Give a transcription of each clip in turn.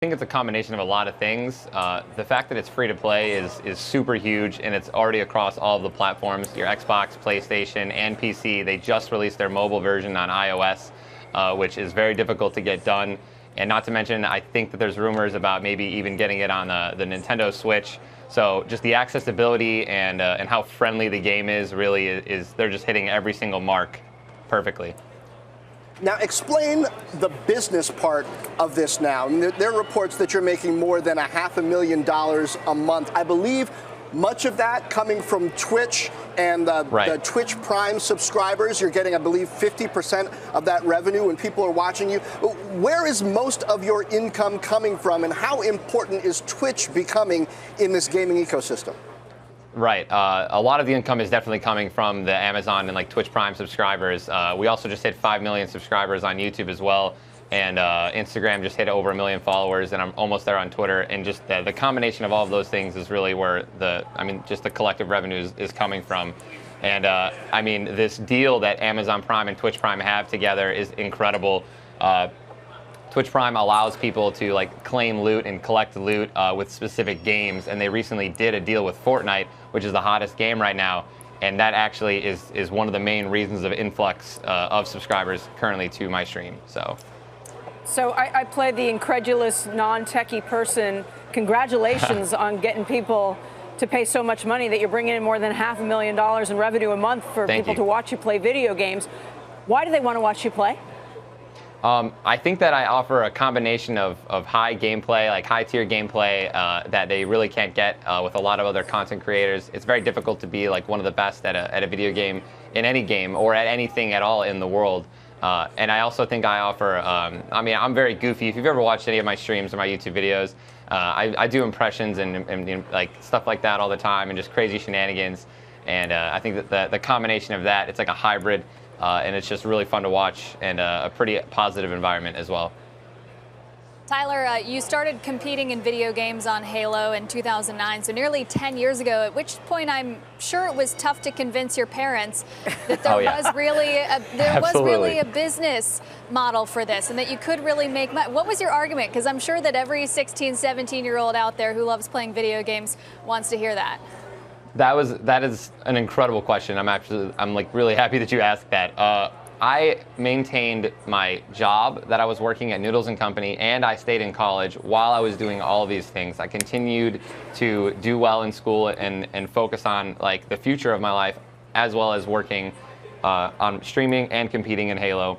think it's a combination of a lot of things. The fact that it's free to play is super huge, and it's already across all of the platforms, your Xbox, PlayStation, and PC. They just released their mobile version on iOS, which is very difficult to get done. And not to mention, I think that there's rumors about maybe even getting it on the Nintendo Switch. So just the accessibility and how friendly the game is really is they're just hitting every single mark perfectly. Now, explain the business part of this now. There are reports that you're making more than $500,000 a month. I believe much of that coming from Twitch and the Twitch Prime subscribers. You're getting, I believe, 50% of that revenue when people are watching you. Where is most of your income coming from, and how important is Twitch becoming in this gaming ecosystem? Right. A lot of the income is definitely coming from the Amazon and Twitch Prime subscribers. We also just hit 5 million subscribers on YouTube as well. And Instagram just hit over 1 million followers, and I'm almost there on Twitter. And just the combination of all of those things is really where just the collective revenue is coming from. And this deal that Amazon Prime and Twitch Prime have together is incredible. Twitch Prime allows people to claim loot and collect loot with specific games, and they recently did a deal with Fortnite, which is the hottest game right now. And that actually is one of the main reasons of influx of subscribers currently to my stream. So I play the incredulous, non-techie person. Congratulations on getting people to pay so much money that you're bringing in more than $500,000 in revenue a month for people to watch you play video games. Why do they want to watch you play? I think that I offer a combination of high gameplay, high-tier gameplay that they really can't get with a lot of other content creators. It's very difficult to be one of the best at a video game, in any game, or at anything at all in the world. And I also think I offer, I'm very goofy. If you've ever watched any of my streams or my YouTube videos, I do impressions and stuff like that all the time, and just crazy shenanigans. And I think that the combination of that, it's like a hybrid, and it's just really fun to watch, and a pretty positive environment as well. Tyler, you started competing in video games on Halo in 2009, so nearly 10 years ago, at which point I'm sure it was tough to convince your parents that there was really a business model for this and that you could really make money. What was your argument? Because I'm sure that every 16, 17-year-old out there who loves playing video games wants to hear that. That is an incredible question. I'm really happy that you asked that. I maintained my job that I was working at Noodles & Company, and I stayed in college while I was doing all of these things. I continued to do well in school and focus on the future of my life, as well as working on streaming and competing in Halo.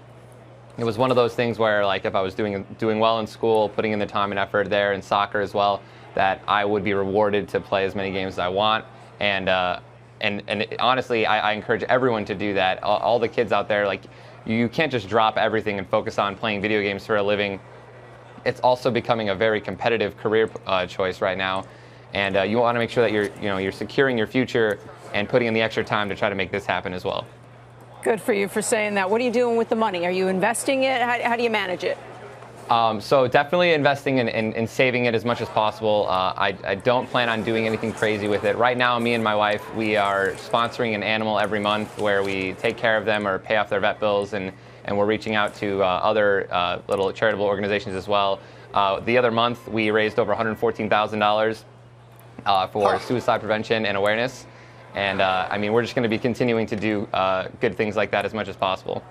It was one of those things where if I was doing well in school, putting in the time and effort there, in soccer as well, that I would be rewarded to play as many games as I want. And honestly, I encourage everyone to do that. All the kids out there, you can't just drop everything and focus on playing video games for a living. It's also becoming a very competitive career choice right now, and you want to make sure that you're securing your future and putting in the extra time to try to make this happen as well. Good for you for saying that. What are you doing with the money? Are you investing it? How do you manage it? So definitely investing and saving it as much as possible. I don't plan on doing anything crazy with it. Right now, me and my wife, we are sponsoring an animal every month where we take care of them or pay off their vet bills, and we're reaching out to other little charitable organizations as well. The other month, we raised over $114,000 for suicide prevention and awareness. And we're just going to be continuing to do good things like that as much as possible.